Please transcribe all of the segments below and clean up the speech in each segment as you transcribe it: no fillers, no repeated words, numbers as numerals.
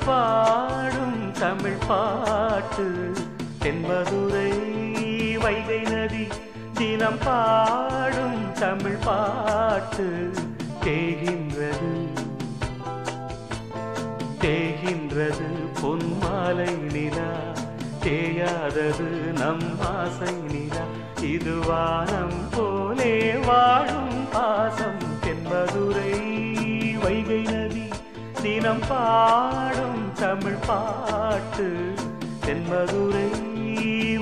பாடும் தமிழ் பாட்டு தென்மதுரை வைகை நதி தினம் பாடும் தமிழ் பாட்டு தேகின்றது தேகின்றது பொன்மாலை நிலா தேயாதது நம் ஆசை நிலா இது வானம் போலே வாழும் பாசம் தென்மதுரை வைகை நதி தினம் பாடும் தமிழ் பாட்டு தென்மதுரை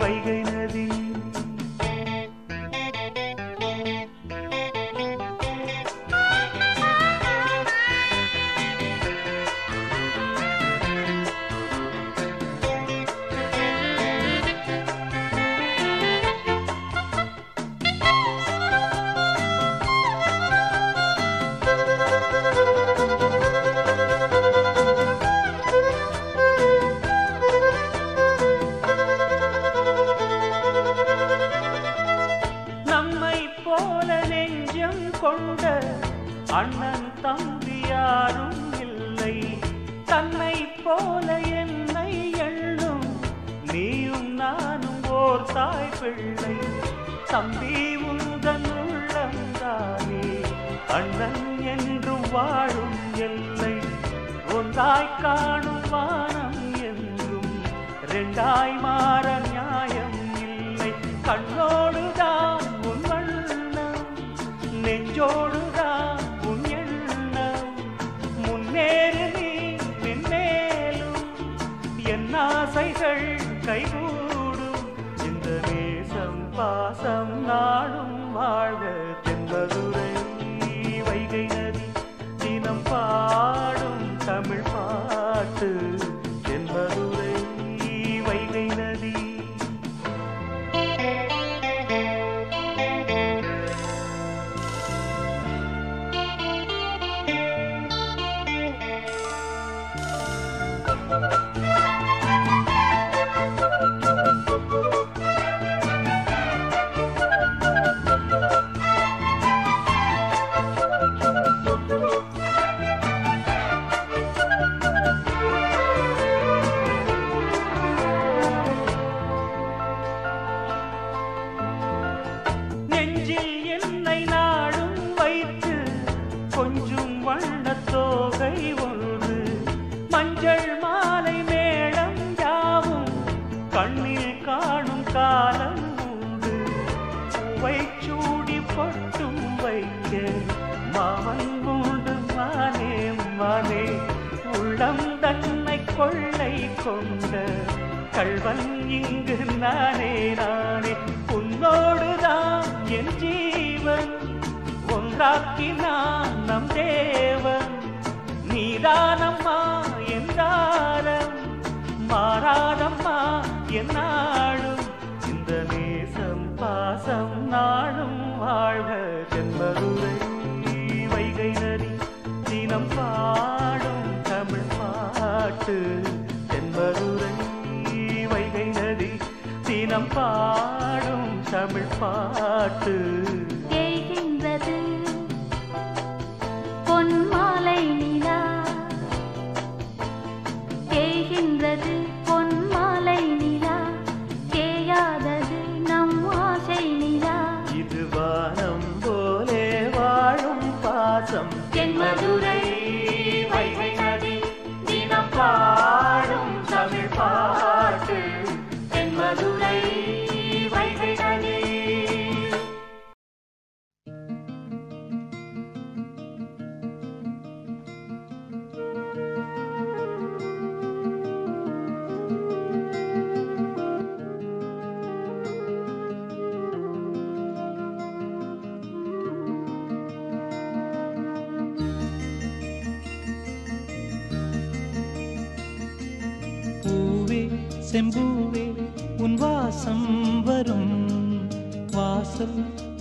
வைகை நதி கொண்ட அண்ணன் தம்பி யாரும் இல்லை தன்னை போல என்னை எண்ணும் நீயும் நானும் ஓர் தாய் பிள்ளை தம்பி உந்தன் உள்ளந்தானே அண்ணன் என்றும் வாழும் எல்லை ஒன்றாய் காணும் வானம் என்றும் இரண்டாய் மாற நியாயம் இல்லை கண்ணோடுதான் உன் வண்ணம் நெஞ்சோடுதான் உன் எண்ணம் முன்னேறு நீ மென்மேலும் என் ஆசைகள் கைகூடும் இந்த நேசம் பாசம் நாடும் வாழ்க தென்மதுரை வைகை நதி தினம் பாடும் தமிழ் பாட்டு தென்மதுரை வைகை நதி நெஞ்சில் என்னை நாடும் வைத்து கொஞ்சம் வண்ணத்தோகை ஒன்று மஞ்சள் மாலை மேளம் யாவும் கண்ணில் காணும் காலம் உண்டு பூவை சூடி பொட்டும் வைக்க மாமன் உண்டு மானே மானே உள்ளம் தன்னை கொள்ளை கொண்ட கள்வன் இங்கு நானே நானே உன்னோடுதான் என் ஜீவன் ஒன்றாக்கினான் நம் தேவன் நீதானம்மா என்றாரம் மாறாதம்மா என்னாலும் இந்த நேசம் பாசம் நாளும் வாழ்க தென்மதுரை வைகை நதி தினம் பாடும் தமிழ் பாட்டு தென்மதுரை வைகை நதி தினம் பாடும் தமிழ் பாட்டு தேய்கின்றது பொன்மாலை நிலா தேய்கின்றது பொன்மாலை நிலா தேயாதது நம் ஆசை நிலா இது வானம் போலே வாழும் பாசம் தென்மதுரை வைகை நதி தினம் பாடும் தமிழ் பாட்டு தென்மதுரை வைகை நதி பூவே செம்பூவே உன் வாசம் வரும் வாசல்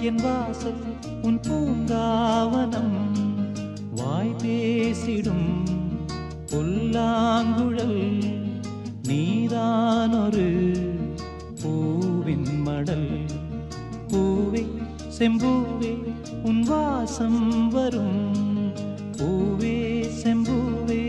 என் வாசல் உன் பூங்காவனம் வாய் பேசிடும் புல்லாங்குழல் நீதானொரு பூவின் மடல் பூவே செம்பூவே உன் வாசம் வரும் பூவே செம்பூவே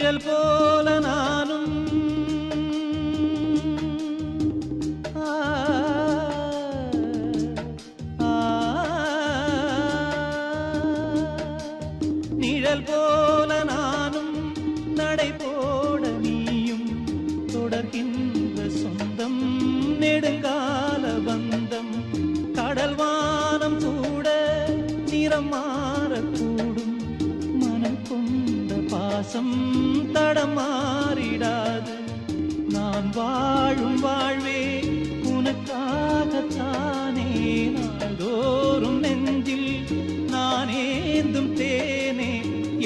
நிழல் போல நானும் நிழல் போல நானும் நடை போட நீயும் தொடர்கின்ற சொந்தம் நெடுங்கால பந்தம் கடல் வானம் கூட நிறம் மாறக்கூடும் மனம் கொண்ட பாசம் தடம் மாறிடாது நான் வாழும் வாழ்வே உனக்காகத்தானே நாள்தோறும் நெஞ்சில் நான் ஏந்தும் தேனே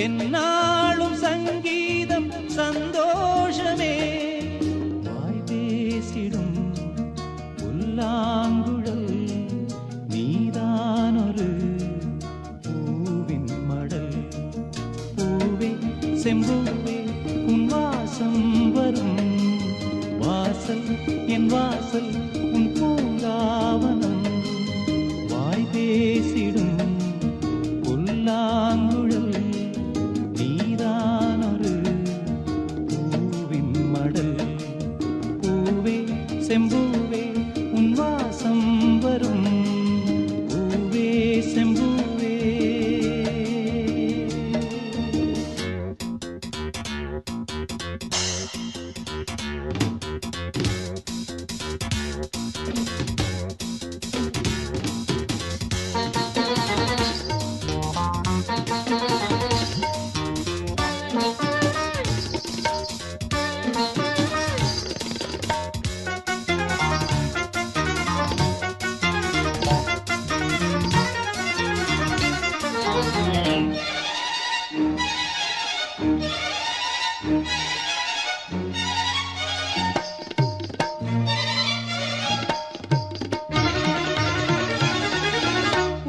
என்னாலும் சங்கீதம் சந்தோஷமே வாய் பேசிடும் புல்லாங்குழல் நீதானொரு பூவின் மடல் பூவே செம்பூவே உன் வாசம் வரும் வாசல் என் வாசல் உன் பூங்காவனம் வாய் பேசிடும் புல்லாங்குழல் நீதானொரு பூவின் மடல் பூவே செம்பூவே உன் வாசம் வரும் பூவே செம்பூவே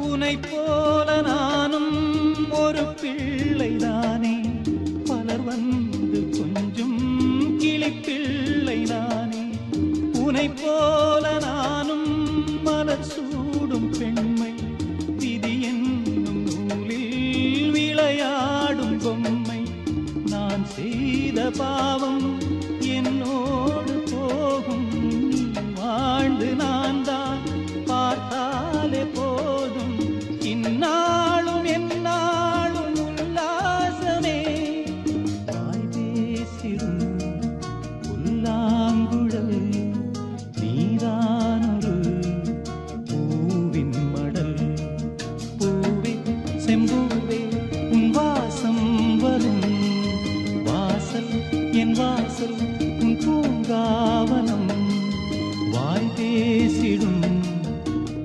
உன்னை போல நானும் ஒரு பிள்ளைதானே பலர் வந்து கொஞ்சம் கிளிப்பிள்ளைதானே உன்னை போல நானும் மலர் சூடும் பெண்மை விதி என்னும் நூலில் விளையாடும் பொம்மை நான் செய்த பாவம் என்னோடு போகும் நீ வாழ்ந்து நான் தான் பார்த்தாலே போதும் இந்நாளும் எந்நாளும் உல்லாசமே வாய் பேசிடும் புல்லாங்குழல் நீதானொரு பூவின் மடல் பூவே செம்பூவே உன் வாசம் வரும் வாசல் என் வாசல் உன் பூங்காவனம் வாய் பேசிடும்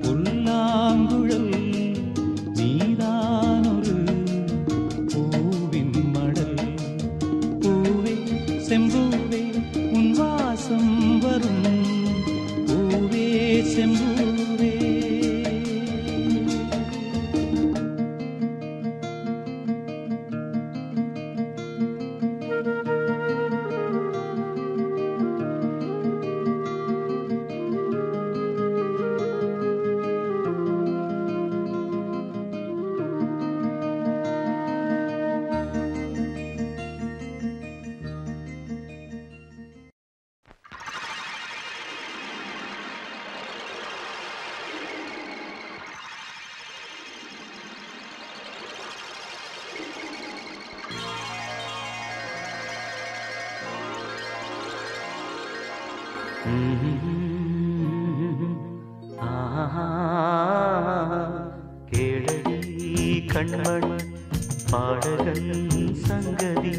புல்லாங்குழல் நீதானொரு பூவின் மடல் பூவே செம்பூவே உன் வாசம் வரும் பூவே செம்பூவே கேளடி கண்மணி பாடகன் சங்கதி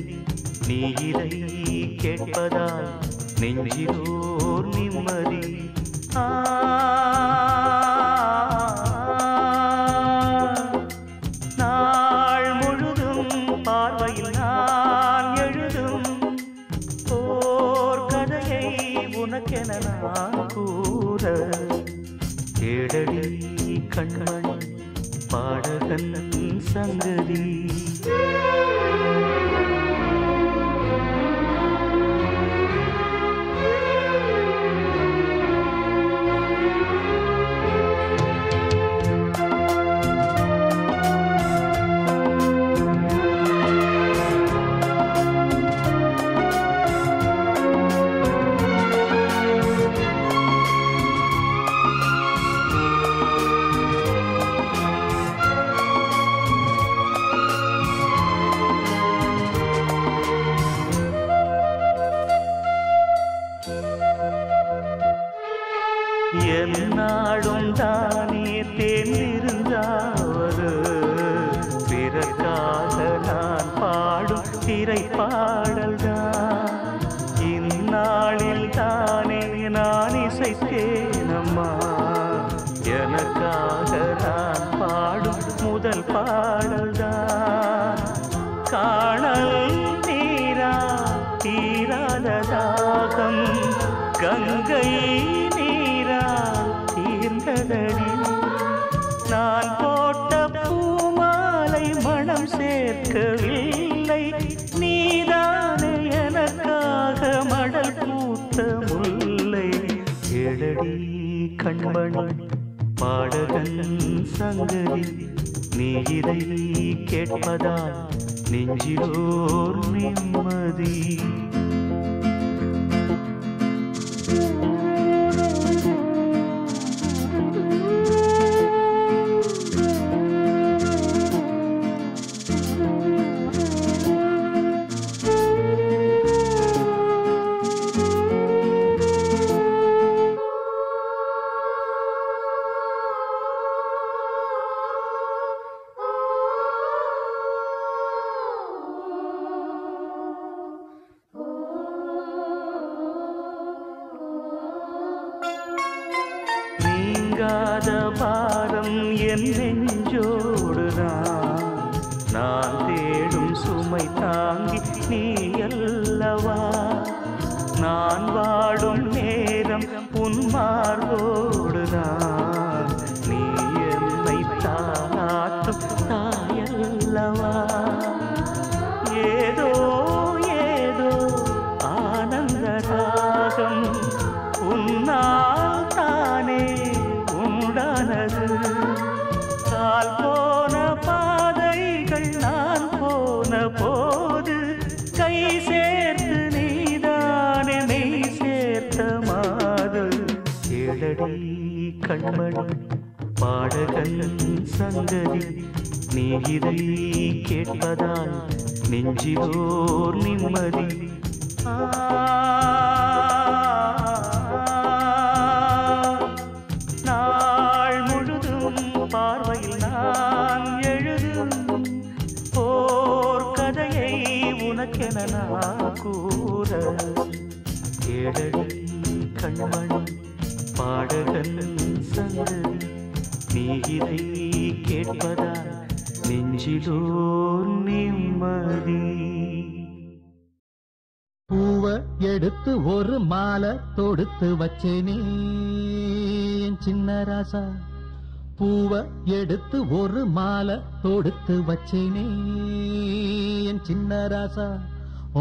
நீ இதை கேட்பதால் நெஞ்சிலோர் நிம்மதி நாள் முழுதும் பார்வையில் நான் எழுதும் ஓர் கதையை உனக்கென நான் கூற கேளடி கண்மணி பாடகன் சங்கதி பாடல்தான். இந்நாளில் தானே நான் இசைத்தேனம்மா, எனக்காக நான் பாடும் முதல் பாடல்தான். காணல் நீரா தீராத தாகம், கங்கை நீரா தீர்ந்ததடி. நான் போட்ட பூமாலை மனம் சேர்க்கவில்லை, நீதானே எனக்காக மடல் பூத்த முல்லை. எழடி கண்மணி பாடகன் சங்கதி, நீ இதை கேட்பதால் நெஞ்சிலோர் நிம்மதி. நீங்காத பாரம் என் நெஞ்சோடுதான், நான் தேடும் சுமை தாங்கி நீ அல்லவா. நான் வாடும் நேரம் உன் மார்போடுதான், நீ என்னை தாளாட்டும் தாயல்லவா. ஏதோ ஏதோ ஆனந்த ராகம் உன்னால் தானே உண்டானது. கால் போன பாதைகள் நான் போன போது, கை சேர்த்து நீதானே மெய் சேர்த்த மாது. ஏழடி கண்மணி பாடகன் சங்கதி, நீ இதை கேட்பதால் நெஞ்சிலோர் நிம்மதி. நாள் முழுதும் பார்வையில் நான் எழுதும் ஓர் கதையை உனக்கென நான் கூற. ஏழடி கண்மணி பாடகன் சங்கதி, நீ இதை கேட்பதால் நெஞ்சிலோர் நிம்மதி. பூவ எடுத்து ஒரு மாலை தொடுத்து வச்சேனே சின்ன ராசா, பூவ எடுத்து ஒரு மாலை தொடுத்து வச்சேனே சின்ன ராசா.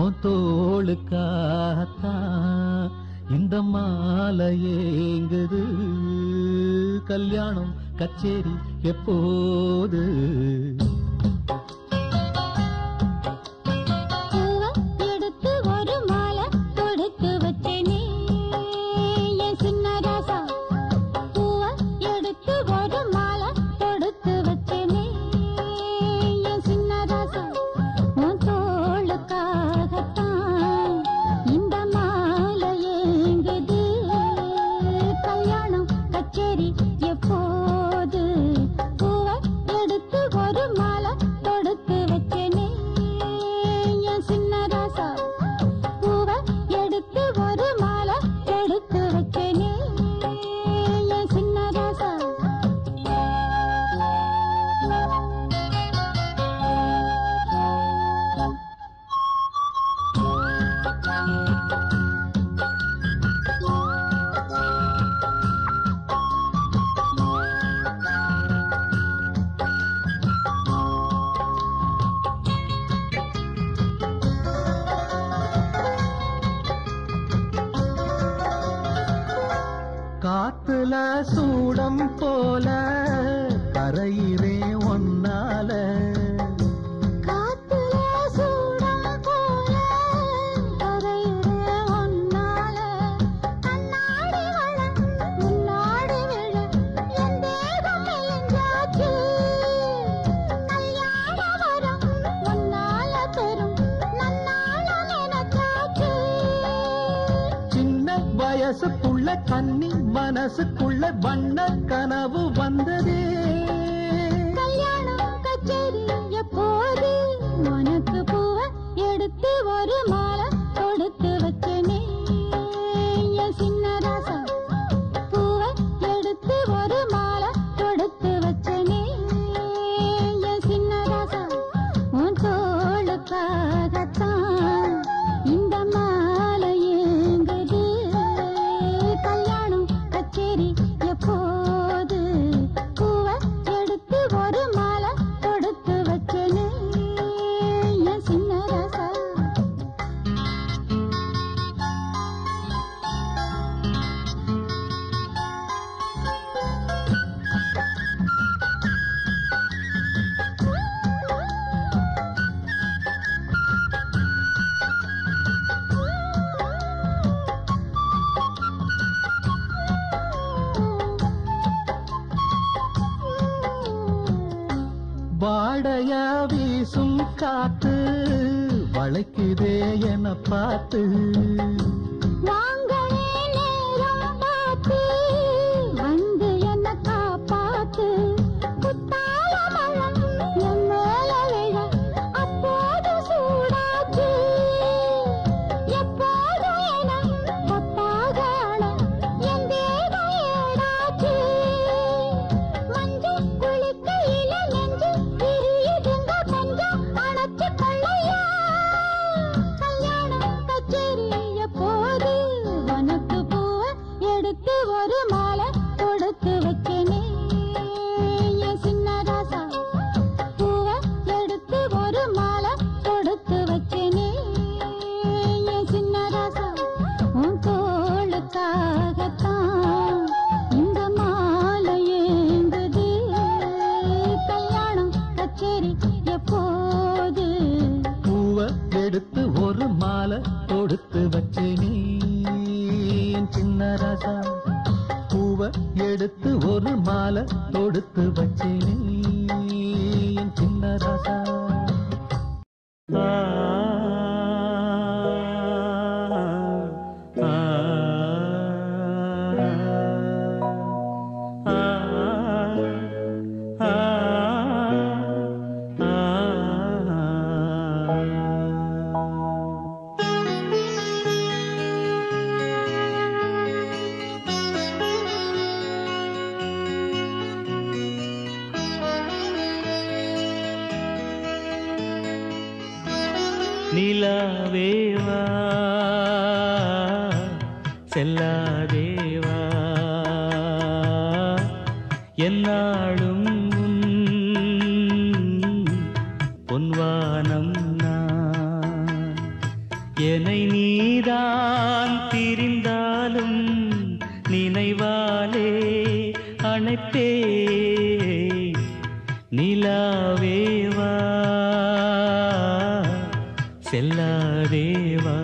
உன் தோளுக்காகத்தான் இந்த மாலை ஏங்குது, கல்யாணம் கச்சேரி எப்போது? காத்துல சூடம் போல கரையிறே ஒன்னால, காத்துல சூடம் போல கரையிறே ஒன்னால. கண்ணாடி வளம் முன்னாடி விழ என் தேகம் மெலிஞ்சாச்சு. கல்யாண வரம் முன்னால பெரும் நன்னால நினைச்சாச்சு. சின்ன வயசுக்குள்ள கன்னி மனசுக்குள்ள வண்ண கனவு வந்ததே. கல்யாணம் கச்சேரி எப்போது? உனக்கு பூவ எடுத்து ஒரு வீசும் காத்து வளைக்குதே என பார்த்து வாங்களே நேரம் பார்த்து வந்து என்ன காப்பாத்து குத்தால மழம் என் மேல விழ அப்போது சூடாச்சு எப்போது என கொத்தாக அழ என் தேகம் ஏடாச்சு மஞ்சள் குளிக்கையில நெஞ்சு விரியுதுங்க கொஞ்சம் அணைச்சு கொள்ளையா கல்யாணம் கச்சேரிய போது வனத்து பூவ எடுத்து ஒரு மாலை கொடுத்து வச்சேனே என் சின்ன ராசா பூவ எடுத்து ஒரு மாலை கொடுத்து வச்சேனே என் சின்ன ராசா உன் தோளுக்காகத்தான் இந்த மாலை ஏங்குது கல்யாணம் கச்சேரி எப்போது பூவ எடுத்து ஒரு மாலை கொடுத்து வச்சேனே என் சின்ன ராசா பூவ எடுத்து ஒரு மாலை கொடுத்து வச்சேனே என் சின்ன ராசா ஆ ஆ ஆ நிலாவேவா செல்லாதேவா என்னாலும் பொன்வானம் நான் என்னை நீதான் பிரிந்தாலும் நினைவாலே அணைப்பே நிலாவேவா செல்லாதேவா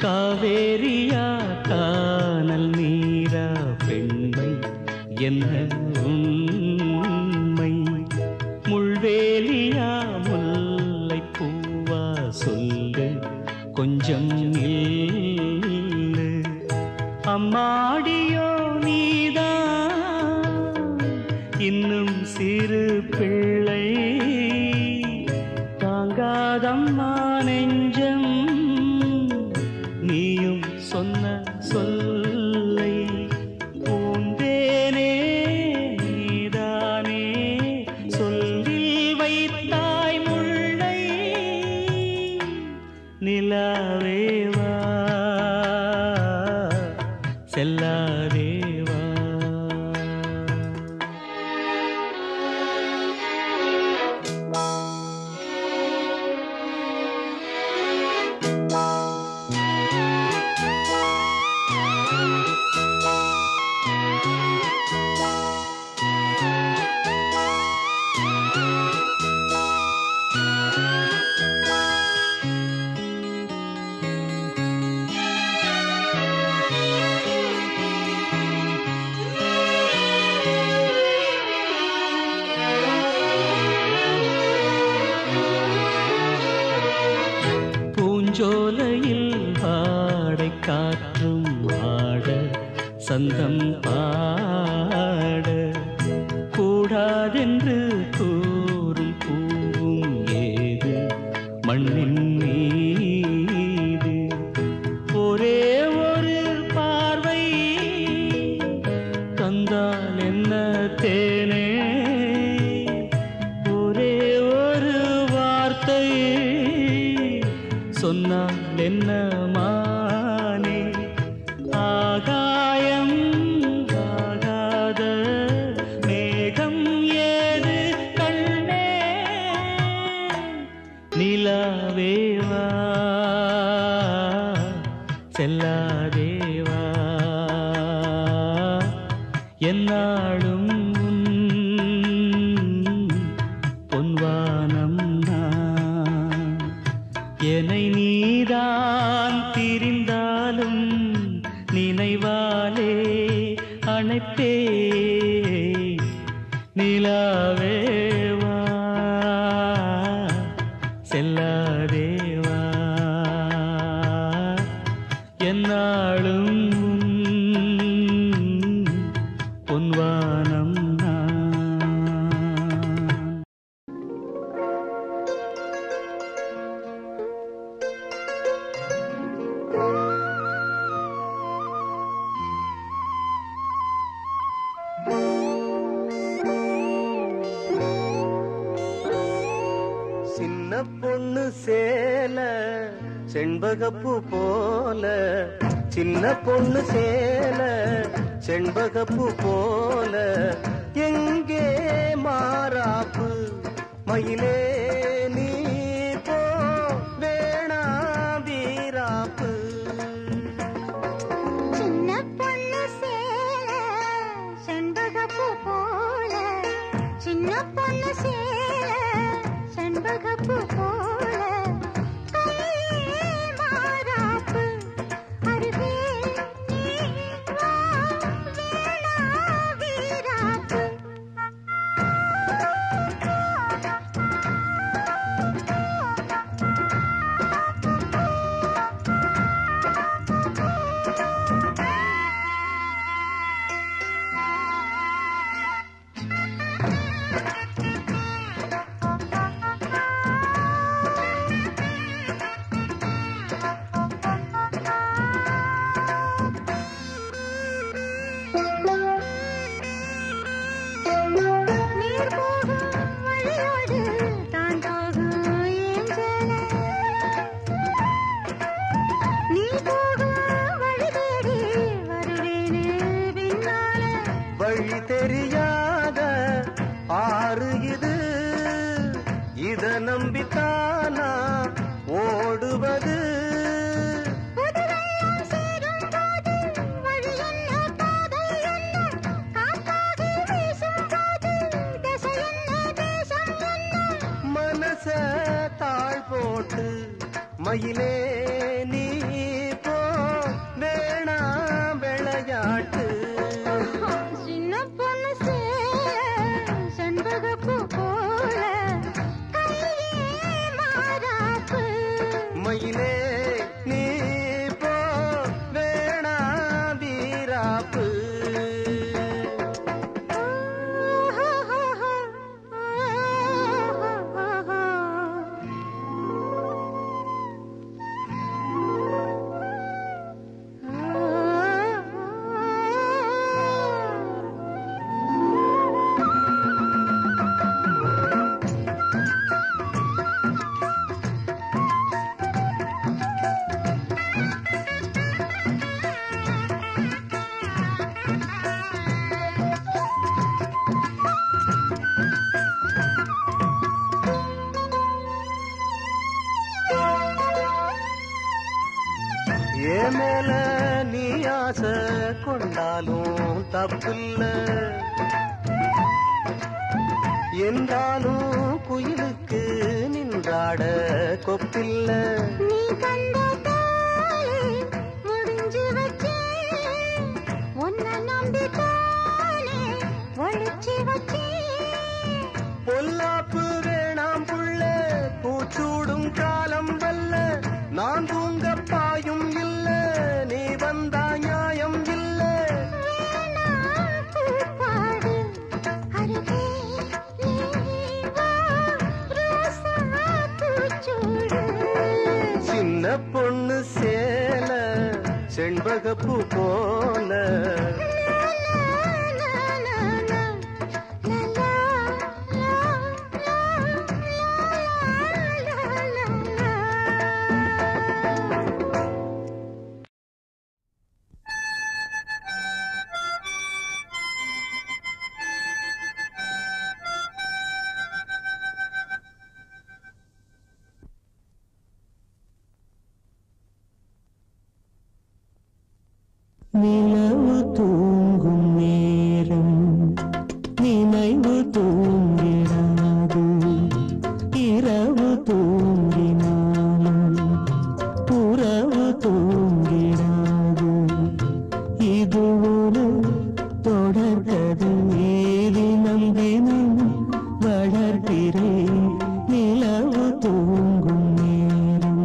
காவேரியா கானல் நீரா பெண்மை என்ன உண்மை முள்வேலியா முல்லை பூவா சொல்லு கொஞ்சம் நில்லு அம்மாடியோ நீதான் இன்னும் சிறு பிள்ளை தாங்காதம்மா நெஞ்சம் நீயும் சொன்ன சொல்லை பூந்தேனே நீதானே சொல்லில் வைத்தாய் முல்லை நிலாவேவா செல்லாதேவா பூஞ்சோலையில் ஆடை காற்றும் ஆட சந்தம் பாட கூடாதென்று கூறும் பூவும் ஏது மண்ணின் மீது ஒரே ஒரு பார்வை தந்தால் என்ன தேனே ஒரே ஒரு வார்த்தை சொன்னால் என்ன மானே ஆகாயம் என்னாலும் பொன்வானம் நான் என்னை நீதான் திரிந்தாலும் நினைவாலே அணைப்பே நிலாவேவா செல்லாதேவா என்னாலும் பொன்வானம் நான். சின்ன பொண்ணு சேல செண்பகப்பூ போல சின்ன பொண்ணு சேல செண்பகப்பூ போல எங்கே மாறாப்பு மயிலே நீ போ வேணா வீராப்பு சின்ன பொண்ணு சேல செண்பகப்பூ போல சின்ன பொண்ணு சேல செண்பகப்பூ போல கையே மாறாப்பு அருகே நீ வா வேணா வீராப்பு நீர் போகும் வழியோடு தான் போகும் ஏஞ்சல நீ போகும் வழி தேடி வருவேனே பின்னால வழி தெரியாத ஆறு இது இத நம்பித்தானா ஓடுவது புதுவெள்ளம் சேரும் போது வழி என்ன பாதை என்ன காத்தாகி வீசும் போது திசை என்ன தேசம் என்ன மனச தாழ் போட்டு மயிலே நீ போ வேணா விளையாட்டு சின்ன பொண்ணு சேல செண்பகப்பூ போல கையே மாறாப்பு மயிலே நீ போ வேணா வீராப்பு ஏ மேல நீ ஆசை கொண்டாலும் தப்பில்ல என்றாலும் குயிலுக்கு நின்றாட கொப்பில்ல நீ கண்ட தாலே முடிஞ்சு வச்சேன் உன்னை நம்பித்தானே ஒழிச்சு வச்சேன் பொல்லாப்பு வேணாம் புள்ள பூச்சூடும் காலம் வல்ல நான் தூங்க பாயும் இல்ல நீ வந்தா நியாயம் இல்ல வேணா பூப்பாடு அருகே நீ வா ரோசா பூச்சூடு சின்ன பொண்ணு சேல செண்பகப்பூ போல தொடர்கதை தினம் தினம் வளர்கிறேன் நிலவு தூங்கும் நேரம்.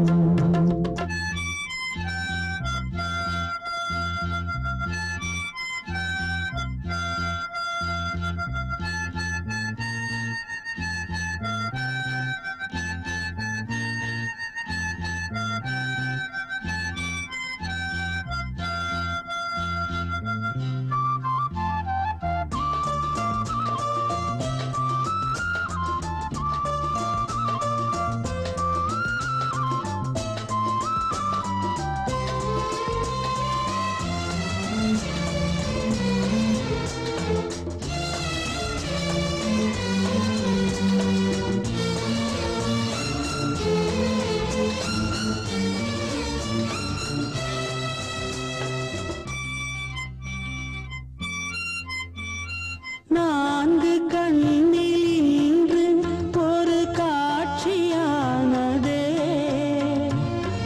நான்கு கண்ணில் இன்று ஒரு காட்சியானதே,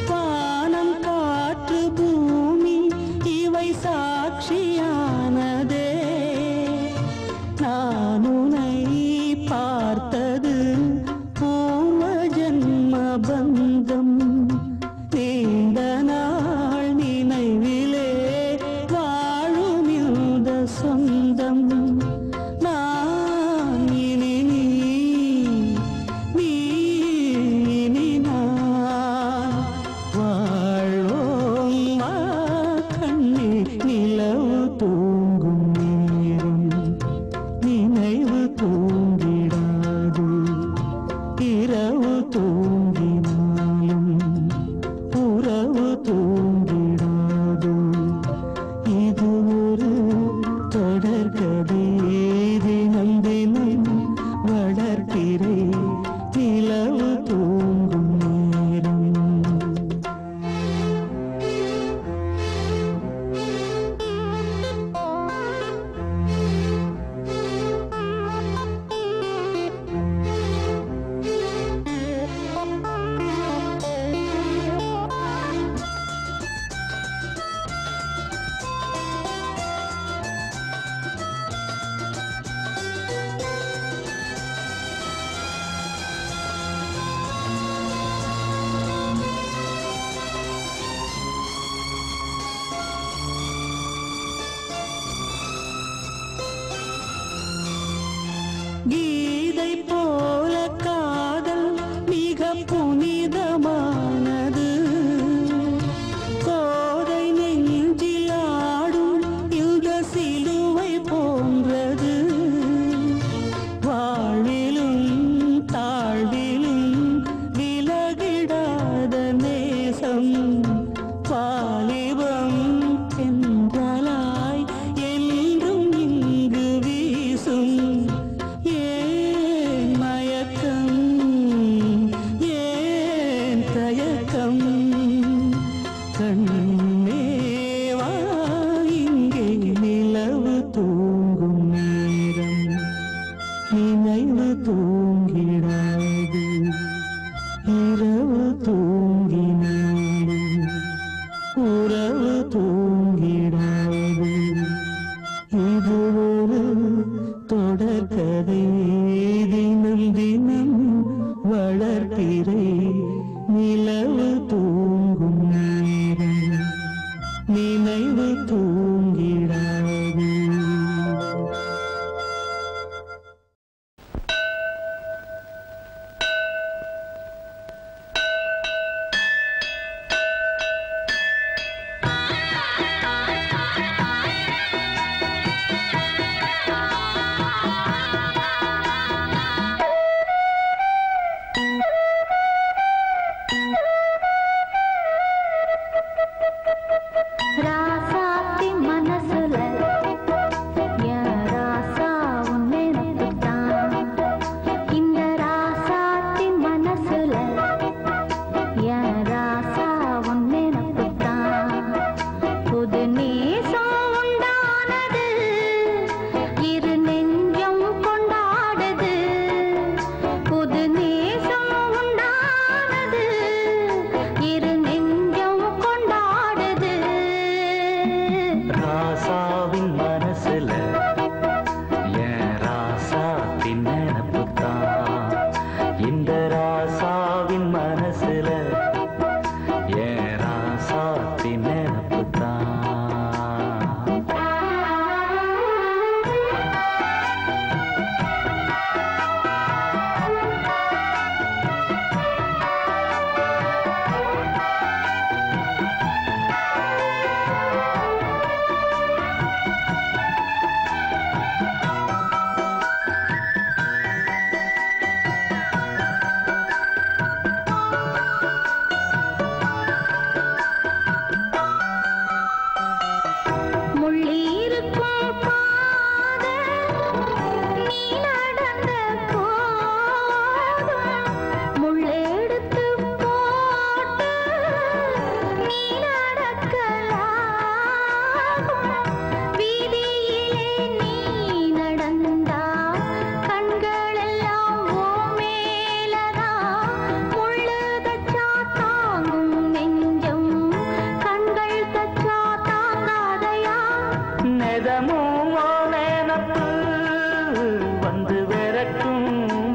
வானம் காற்று பூமி இவை சாட்சியானதே. நான் உன்னை பார்த்தது பூர்வ ஜன்ம பந்தம், நீண்ட நாள் நினைவிலே வாழும் இந்த சொந்தம். நிலவு தூங்கும் நேரம் நினைவு தூங்கிடாது, இரவு தூங்கினாலும் உறவு தூங்கிடாது. இது ஒரு தொடர்கதை தினம் தினம் வளர்க்கிறேன் நிலவு தூங்கும் நேரம். கீதை போல காதல் மிக புனிதமானது, கோதை நெஞ்சில் ஆடும் இந்த சிலுவை போன்றது. வாழ்விலும் தாழ்விலும் விலகிடாத நேசம், வாலிபம் தென்றலாய் என்றும் இங்கு வீசும். ஏன் பிறக்கும்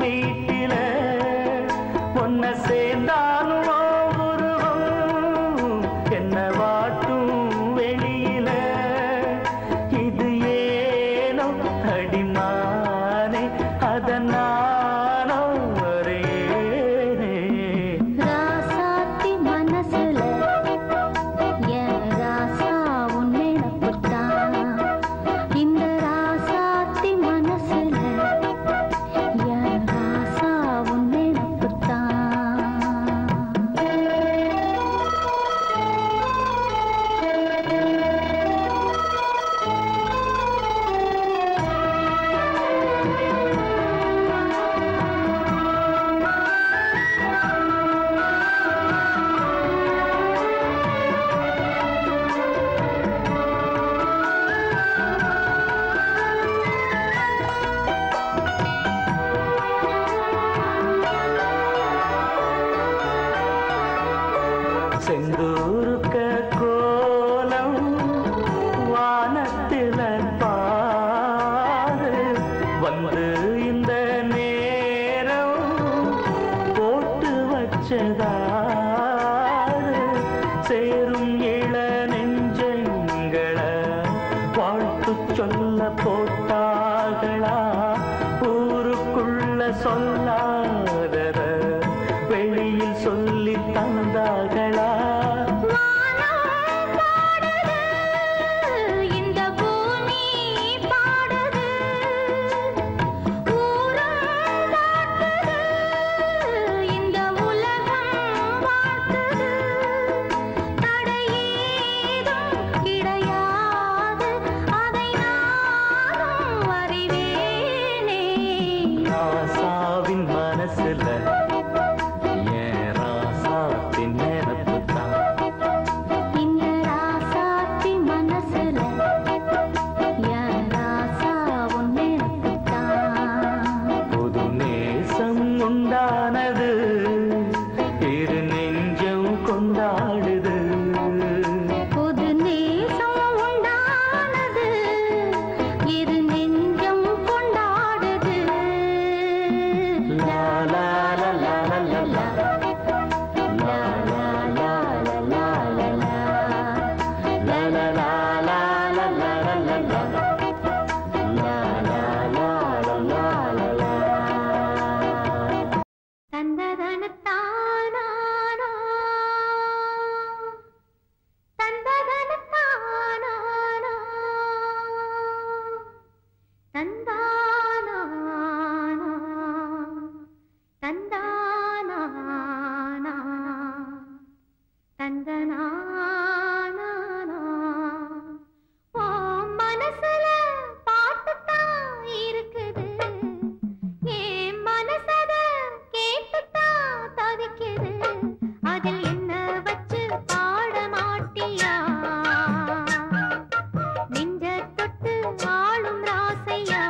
வீட்டில ஒன்ன சேர்ந்தாலும் உருவம் என்ன வாட்டும் வெளியில இது ஏனோ அடிமானே அதனானோ வரேனே ராசாத்தி மனசுல என் ராசா உன்னை நப்புத்தான் இந்த ராசாத்தி மனசுல என் ராசா உன்னை நப்புத்தான் செந்தூருக்க கோலம் வானத்தில பாரு வந்து இந்த நேரம் போட்டு வச்சதாரு சேரும் இள நெஞ்சங்களை வாழ்த்து சொல்ல போட்டார்களா ஊருக்குள்ள சொல்லாதத வெளியில் சொல்லி தந்தார்களா வானம் பாடுது இந்த பூமி பாடுது ஊரம் பாடுது இந்த உலகம் வாழ்த்துது தடையேதும் கிடையாது அதை நானும் அறிவேனே ராசாவின் மனசுல என் ராசாத்தின் நினப்புத்தான் இந்த ராசாத்தி மனசுல என் ராசா உன்னை நப்புத்தான் புது நேசம் உண்டானது இரு நெஞ்சம் கொண்டாடுது புது நேசம் உண்டானது இரு நெஞ்சம் கொண்டாடுது லா லா லா லா லா லா லா. லா லா லா லா லா லா லா. லா லா லா லா லா லா லா லா லா. லா லா லா லா லா லா லா. தந்ததனத்தானானா தந்ததனத்தானானா தந்தானானா தந்தானானா தந்தனானா ஓ மனசுல பாட்டுத்தான் இருக்குது என் மனசத கேட்டுத்தான் தவிக்குது அதில் என்ன வச்சு பாட மாட்டியா நெஞ்ச தொட்டு ஆளும் ராசையா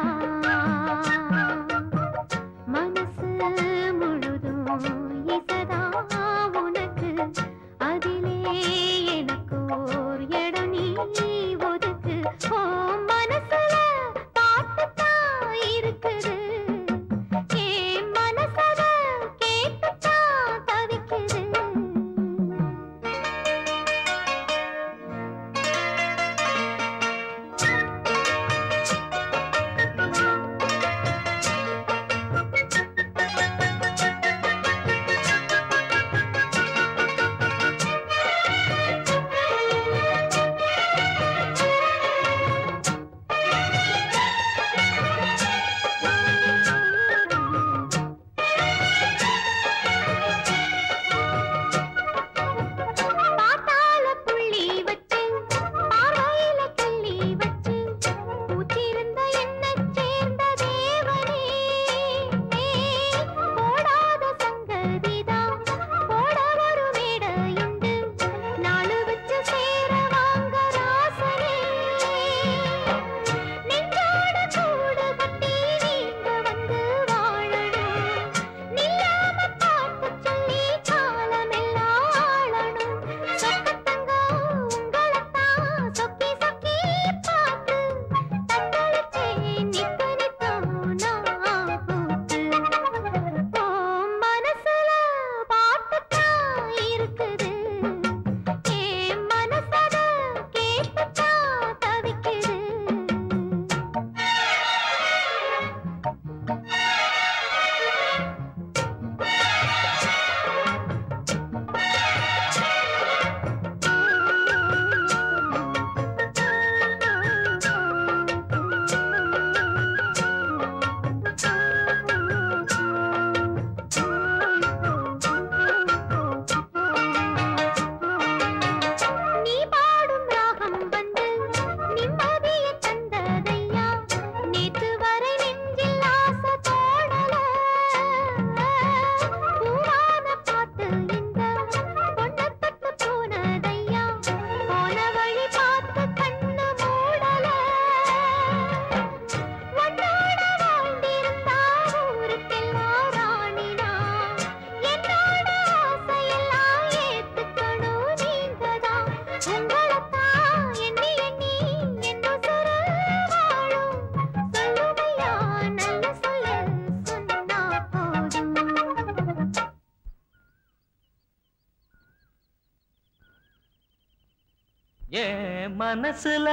என் மனசுல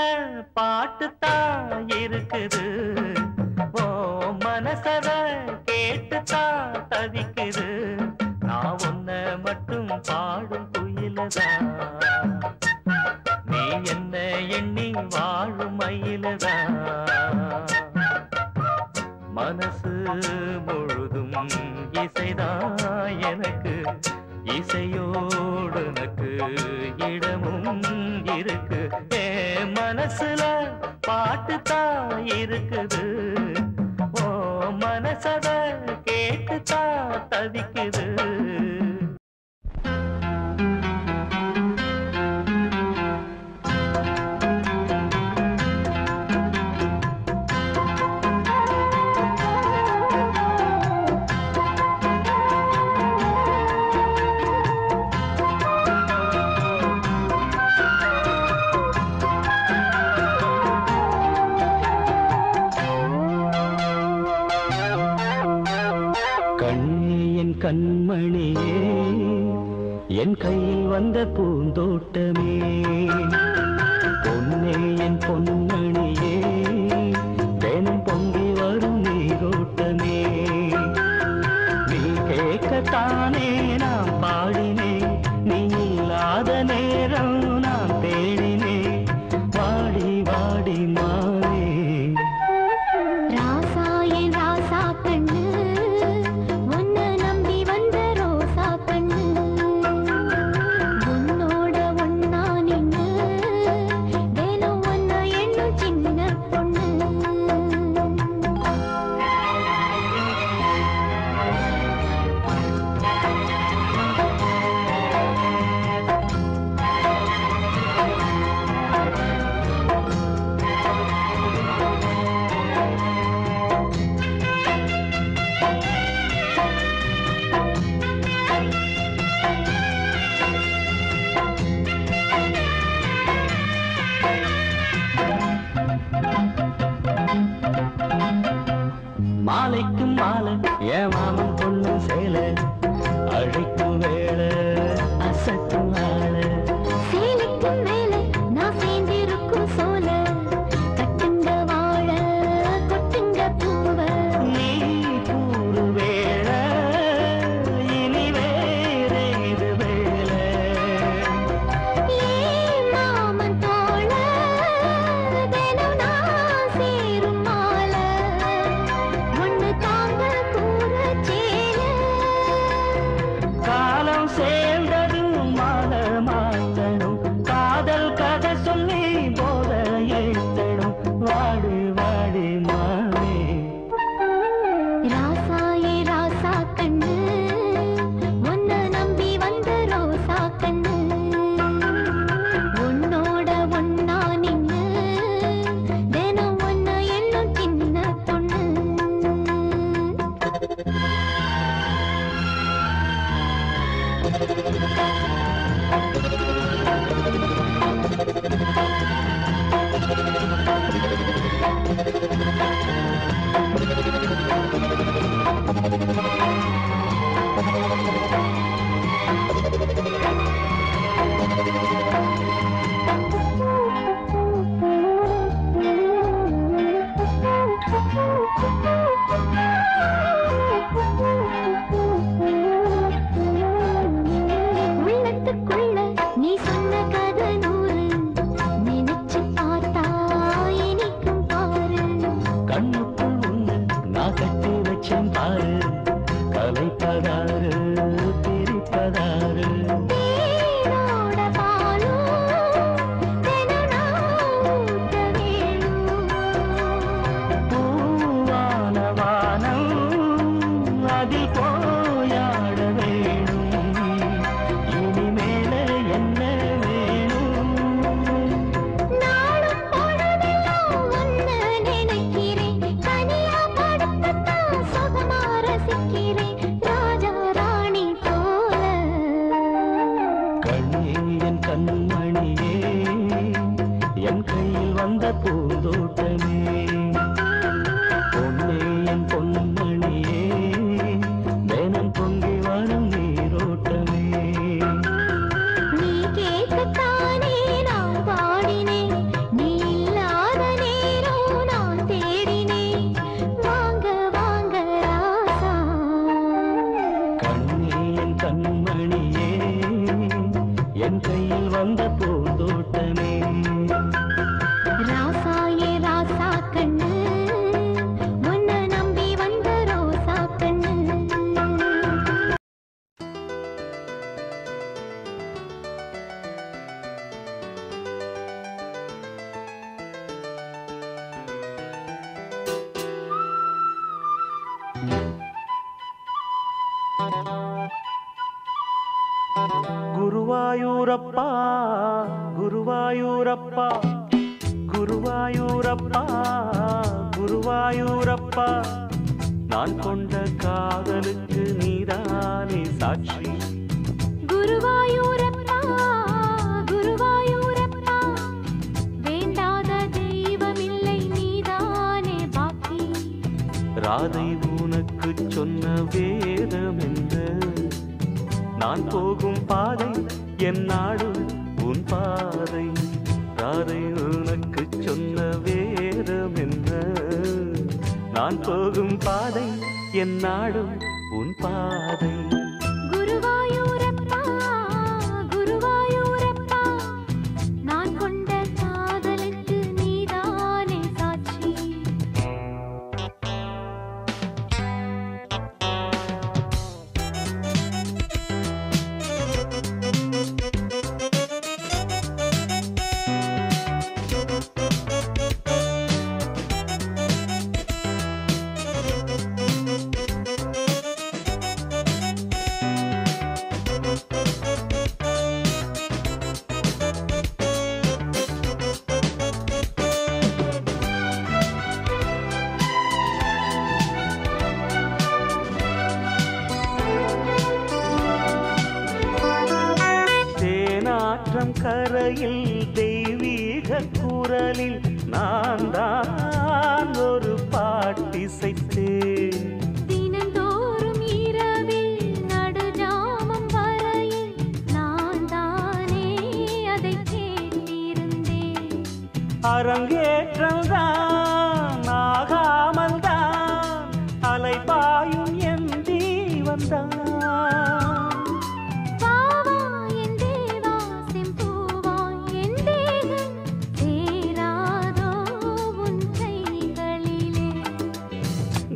பாட்டுத்தான் இருக்குது, ஓ மனசத கேட்டுத்தான் தவிக்குது. நான் உன்னை மட்டும் பாடும் குயிலதான், நீ என்ன எண்ணி வாழும் மயிலதான். மனசு முழுதும் இசைதான் எனக்கு, இசையோடு எனக்கு இடமும் இருக்கு. என் மனசுல பாட்டுத்தான் இருக்குது, ஓ மனசத கேட்டுத்தான் தவிக்குது. கண்மணியே என் கையில் வந்த பூந்தோட்டமே, பொன்னே என் பொன்மணியே தினம் பொங்கி வரும் நீரோட்டமே. நீ கேட்கத்தானே நான் பாடினேன், நீ இல்லாத நேரம் நான் தேடினேன். வாடி வாடி மானே ராசா என் ராசா கண்ணு, மாலைக்கும் மாலை என் மாமன் பொண்ணு சேலை, அழைக்கும் வேளை அசக்கும் ஆளை. சேலைக்கும் மேலே நான் சேர்ந்திருக்கும் சோல, கட்டுங்க வாழ கொட்டுங்க பூவ. நீ கூறு வேளை இனி வேறேது வேளை. ஏன் மாமன் தோழ தினம் நான் சேரும் மாலை, ஒண்ணு தான் குருவாயூரப்பா குருவாயூரப்பா குருவாயூரப்பா குருவாயூரப்பா நான் கொண்ட காதலுக்கு நீதானே சாட்சி குருவாயூரப்பா குருவாயூரப்பா வேண்டாத தெய்வமில்லை நீதானே பாக்கி ராதை உனக்கு சொன்ன வேதம் என்ன நான் போகும் பாதை என் நாடு உன் பாதை ராதை உனக்கு சொன்ன வேதம் என்ன நான் போகும் பாதை என் நாடு உன் பாதை குருவாயூரப்பா குருவாயூரப்பா நான் கொண்ட காதலுக்கு நீதானே சாட்சி கரையில் தெய்வீக குரலில் நான் தான் ஒரு பாட்டிசைத்தேன் தினந்தோறும் இரவில் நடுஜாமம் வரையில் நான் தானே அதை கேட்டிருந்தேன் அரங்கேற்றம் தான் ஆகாமல் தான் அலைபாயும் என் தீவந்தான்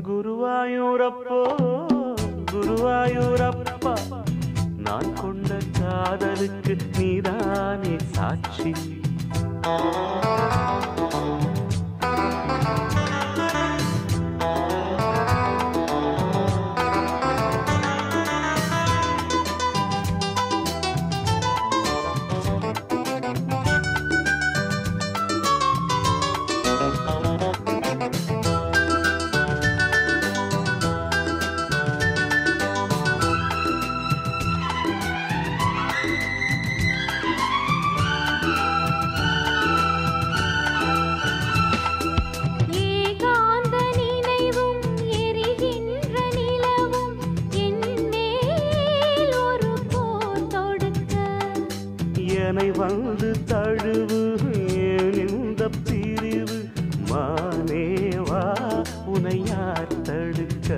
குருவாயூரப்போ குருவாயூரப்பா நான் கொண்ட காதலுக்கு நீதானே சாட்சி வந்து தழுவு இந்த பிரிவு மானேவா உனை யார் தடுக்க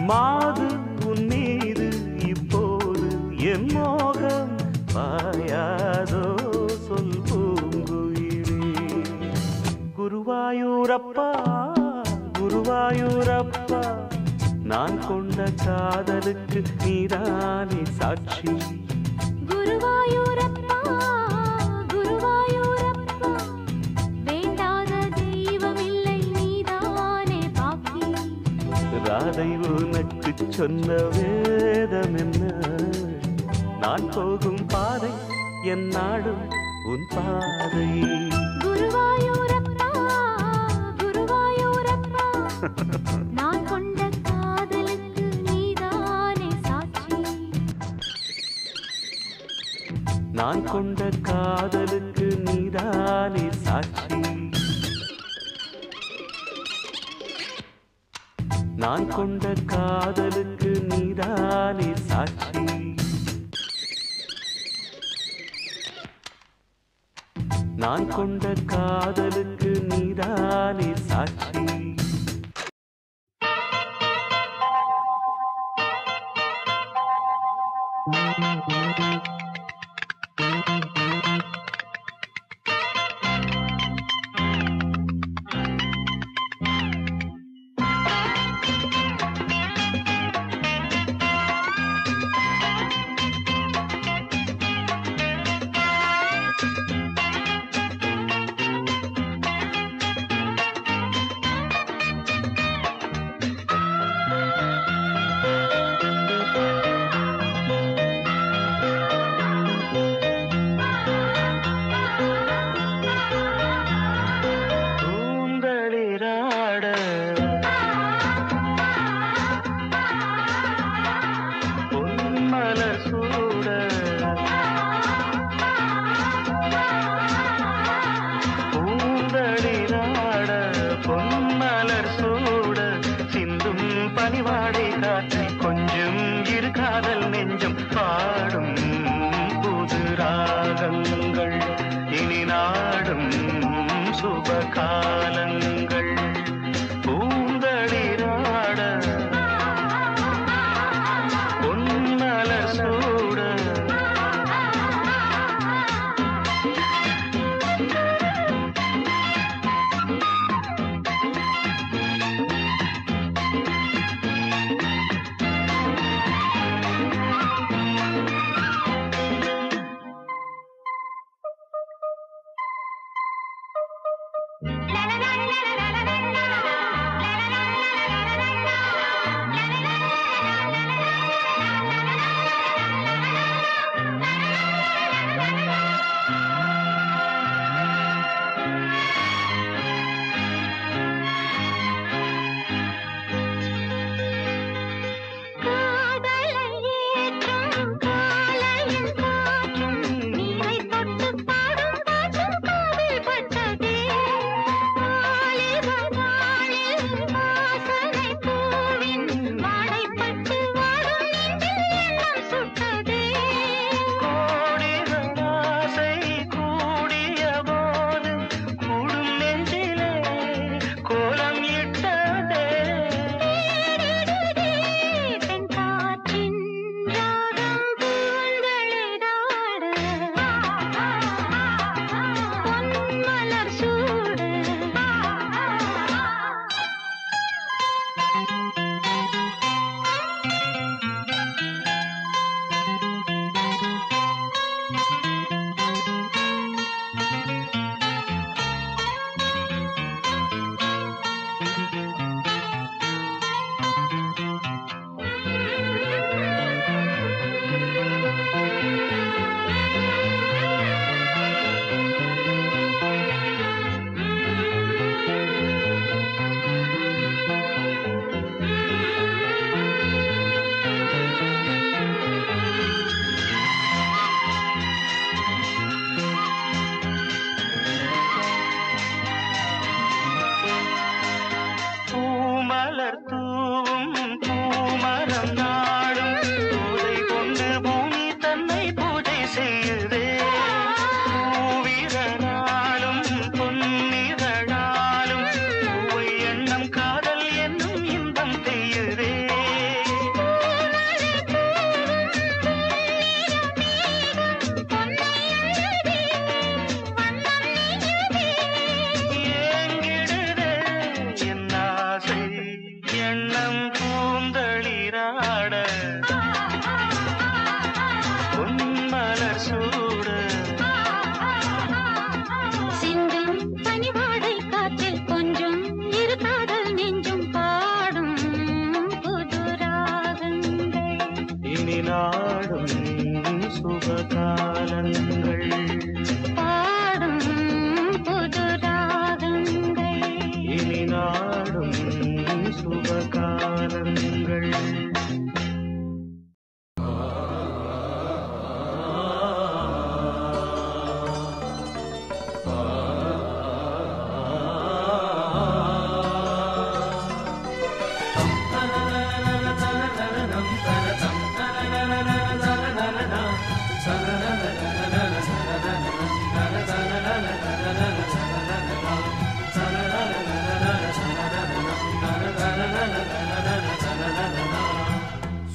மாது உன் மீது இப்போது என் மோகம் பாயாதோ சொல் பூங்குயிலே குருவாயூரப்பா குருவாயூரப்பா நான் கொண்ட காதலுக்கு நீதானே சாட்சி குருவாயூரப்பா குருவாயூரப்பா வேண்டாத தெய்வமில்லை நீதானே பாக்கி ராதை உனக்கு சொன்ன வேதம் என்ன நான் போகும் பாதை என் நாடும் உன் பாதை குருவாயூரப்பா குருவாயூரப்பா நான் கொண்ட காதலுக்கு நீதானே சாட்சி நான் கொண்ட காதலுக்கு நீதானே சாட்சி நான் கொண்ட காதலுக்கு நீதானே சாட்சி நான் கொண்ட காதலுக்கு நீதானே சாட்சி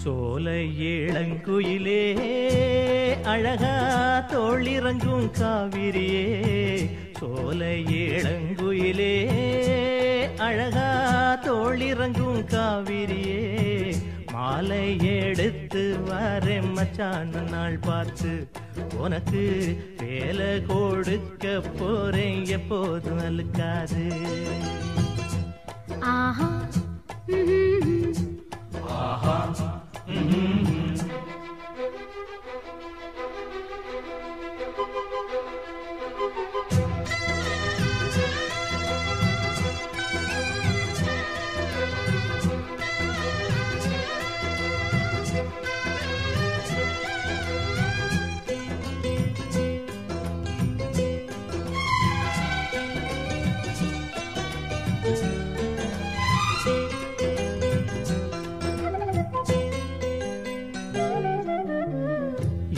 சோலை இளங்குயிலே அழகா தோளிறங்கும் காவிரியே, சோலை இளங்குயிலே அழகா தோளிறங்கும் காவிரியே, மாலை எடுத்து வரேன் மச்சான் நாள் பார்த்து, உனக்கு வேலை கொடுக்க போறேன் எப்போதும் அழுக்காது. ஆஹா ஆஹா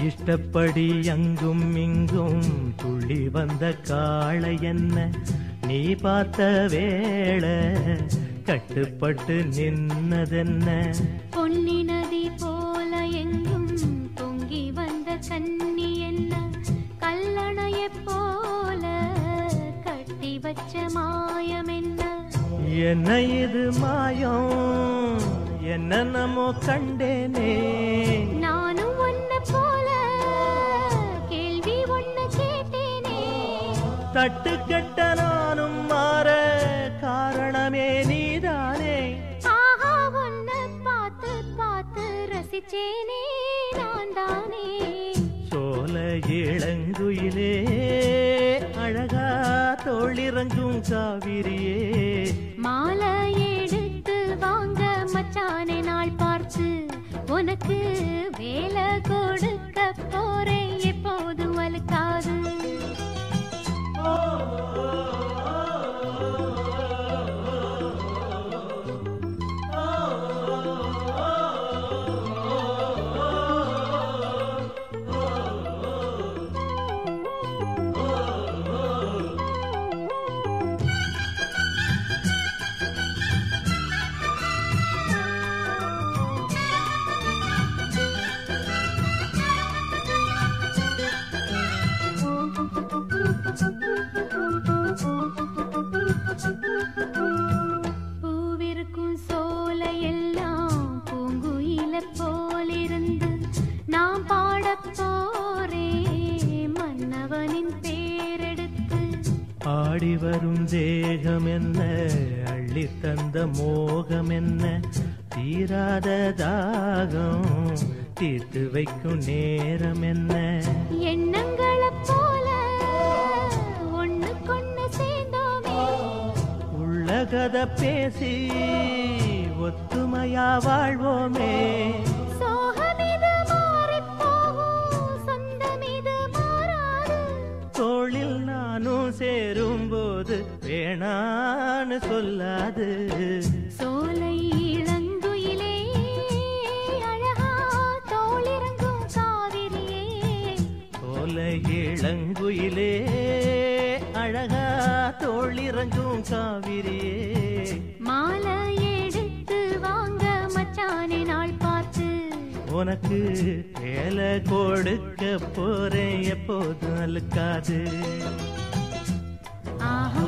இஷ்டப்படி அங்கும் இங்கும் துள்ளி வந்த காளை என்ன நீ பார்த்த வேளை கட்டுப்பட்டு நின்னதென்ன, பொன்னி நதி போல எங்கும் பொங்கி வந்த கன்னி என்ன கல்லணைய போல கட்டி வச்ச மாயம் என்ன, என்ன இது மாயம் என்ன நம்மோ கண்டேனே, நானும் ஒன்ன போல கேள்வி ஒண்ணு கேட்டேனே, தட்டு கெட்ட நானும் மாற காரணமே நீதானே. ஆஹா உன்னை பார்த்து பார்த்து ரசிச்சேனே நான் தானே. சோல இளங்குயிலே அழகா தோளிறங்கும் காவிரியே. மாலை எடுத்து வாங்க மச்சானே நாள் பார்த்து உனக்கு வேலை கொடுக்க போறேன் எப்போது வலுக்காது. பூவிருக்கும் சோலை எல்லாம் பூங்குயில போலிருந்து நாம் பாடப் போறேன் மன்னவனின் பேரெடுத்து. ஆடி வரும் தேகம் என்ன அள்ளி தந்த மோகம் என்ன தீராத தாகம் தீர்த்து வைக்கும் நேரம் என்ன. எண்ணங்களைப் போல ஒண்ணுக்கொண்ணு சேர்ந்தோமே. உள்ளகத பேசி ஒத்துமையா வாழ்வோமே. சோகமிது மாறிப் போகும் சொந்தமிது மாறாது. தோளில் நானும் சேரும்போது வேணான்னு சொல்லாது. சோலை இளங்குயிலே அழகா தோளிறங்கும் காவிரியே. சோல இளங்குயிலே அழகா தோளிறங்கும் காவிரியே. மாலை எடுத்து வாங்க மச்சானே நாள் பார்த்து உனக்கு வேலை கொடுக்க போறேன் எப்போதும் அழுக்காது. ஆஹா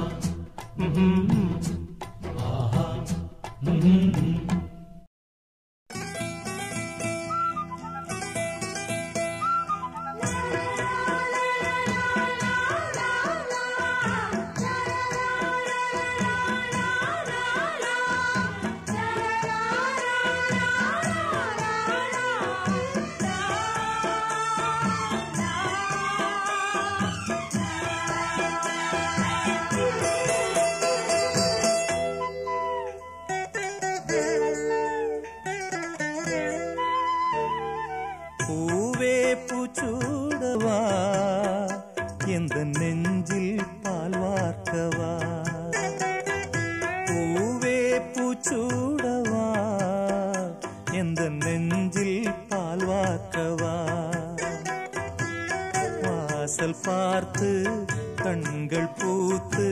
பூவே பூச்சூடவா எந்த நெஞ்சில் பால் வார்க்கவா. பூவே பூச்சூடவா எந்த நெஞ்சில் பால் வார்க்கவா. வாசல் பார்த்து கண்கள் பூத்து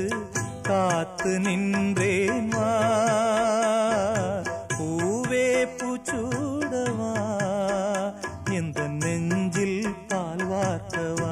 காத்து நின்றேன் வா. பூவே பூச்சூடவா எந்த நெஞ்சில் பால் வார்க்கவா.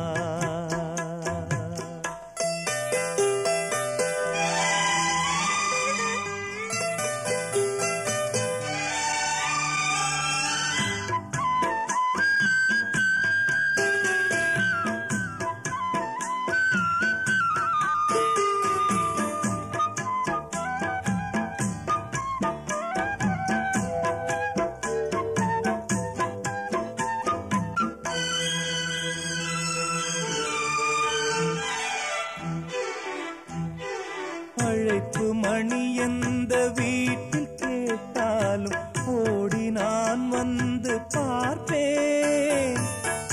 அழைப்பு மணி எந்த வீட்டில் கேட்டாலும் ஓடி நான் வந்து பார்ப்பேன்.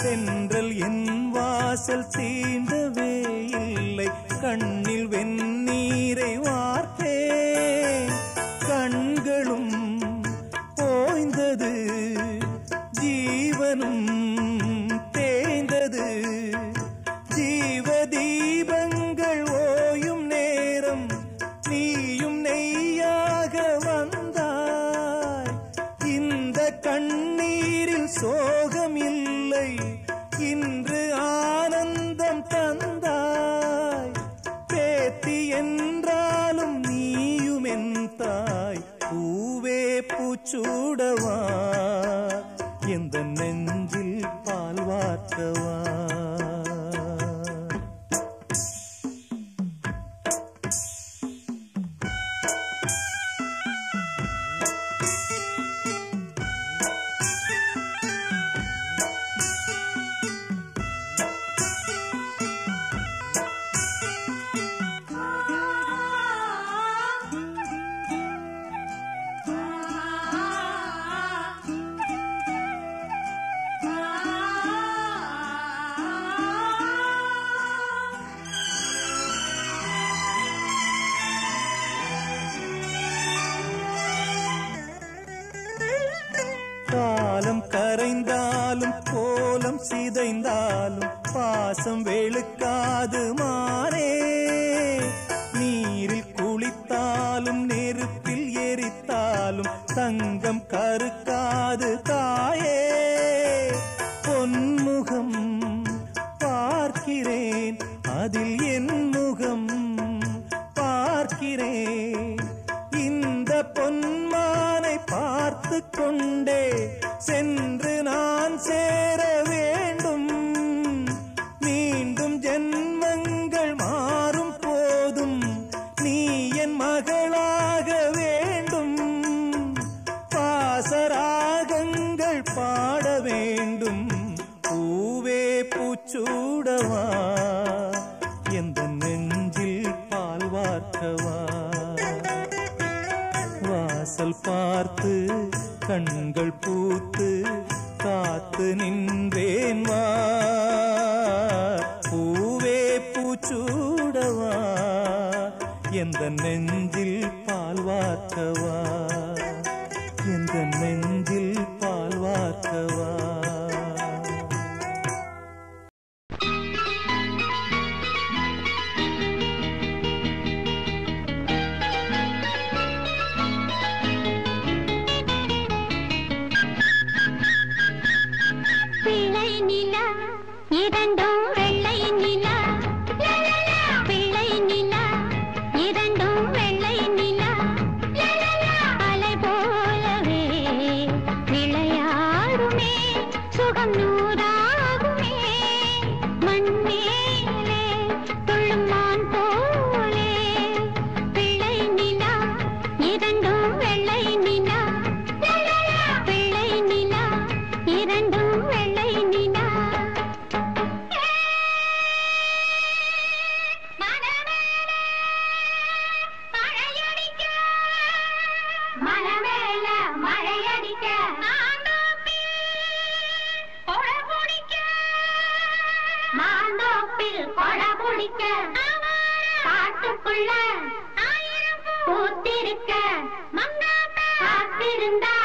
தென்றல் என் வாசல் தீண்டவே இல்லை கண்ணில் வெந்நீரை வார்த்தேன். கண்களும் ஓய்ந்தது ஜீவனும் தேய்ந்தது. ஜீவ தீபங்கள் ஓயும் நேரம் நீயும் நெய்யாக வந்தாய். இந்த கண்ணீரில் சோகம் இல்லை இன்று ஆனந்தம் தந்தாய். பேத்தி என்றாலும் நீயும் என் தாய். பூவே பூச்சூடவா எந்த நெஞ்சில் பால் வார்க்கவா. கோலம் சிதைந்தாலும் பாசம் வெளுக்காது மானே. நீரில் குளித்தாலும் நெருப்பில் எரித்தாலும் தங்கம் கருக்காது தாயே. பொன்முகம் பார்க்கிறேன், அதில் என் முகம் பார்க்கிறேன். இந்த பொன்மானை பார்த்து கொண்டே சென்று நான் சேர வேண்டும். மீண்டும் ஜென்மங்கள் மாறும் போதும் நீ என் மகளாக வேண்டும். பாசராகங்கள் பாட வேண்டும். பூவே பூச்சூடவா, எந்த நெஞ்சில் பால் வார்க்கவா. வாசல் பார்த்து கண்கள் பூத்து காத்து நின்றேன் வா. பூவே பூச்சூடவா, எந்த நெஞ்சில் பால் வார்க்கவா, எந்த நெஞ்சில் பால் வார்க்கவா. இரண்டும் வெள்ளை நிலா, பிள்ளை நிலா, இரண்டும் வெள்ளை நிலா, அலை போலவே விளையாடுமே, சுகம் நூறாகுமே. மண்மேலே துள்ளும் மான் போலே, பிள்ளை நிலா, இரண்டும் வெள்ளை நிலா, பிள்ளை நிலா, இரண்டும் வெள்ளை நிலா. காட்டுக்குள்ள பூத்திருக்க காத்திருந்தா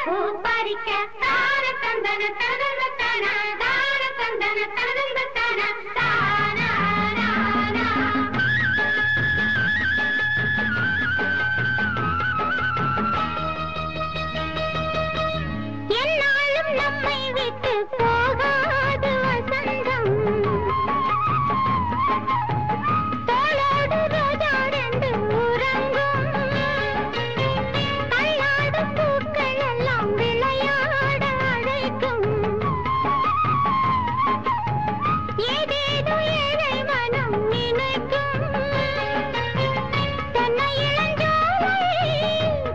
பூ பறிக்க. தார தந்தன தகுந்த தான, தார தந்தன தகுந்த தான, தானா. என்னாலும் நம்மை விட்டு போகாது வசந்தம். தோளோடு ரோஜா ரெண்டு உறங்கும். தள்ளாடும் பூக்கள் எல்லாம் விளையாட அழைக்கும். ஏதேதோ ஏழை மனம் நினைக்கும். தென்னை இளஞ்சோலை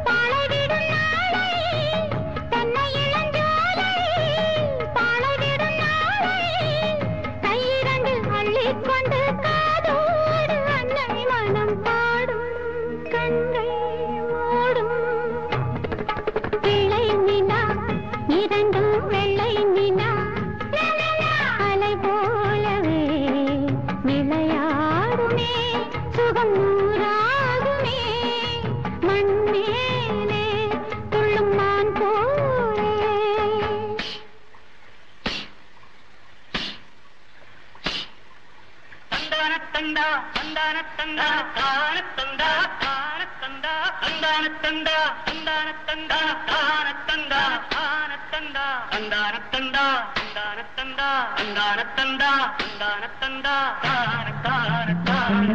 பாலைவிடும் நாளை, தென்னை இளஞ்சோலை பாலைவிடும் நாளை. கையிரண்டு அள்ளிக்கொண்டு காதோடு அன்னை மனம் பாடும், கண்கள் ஓடும். பிள்ளை நிலா, இரண்டும் வெள்ளை நிலா, அலை போலவே விளையாடுமே, சுகம் நூறாகுமே. மண்மேலே துள்ளும் மான் போலே. தந்தானத்தந்தா தந்தானத்தந்தா தானத்தந்தா தானத்தந்தா தந்தானத்தந்தா தந்தானத்தந்தா தானத்தந்தா தானத்தந்தா தந்தானத்தந்தா தந்தானத்தந்தா தந்தானத்தந்தா தந்தானத்தந்தா தான தான தான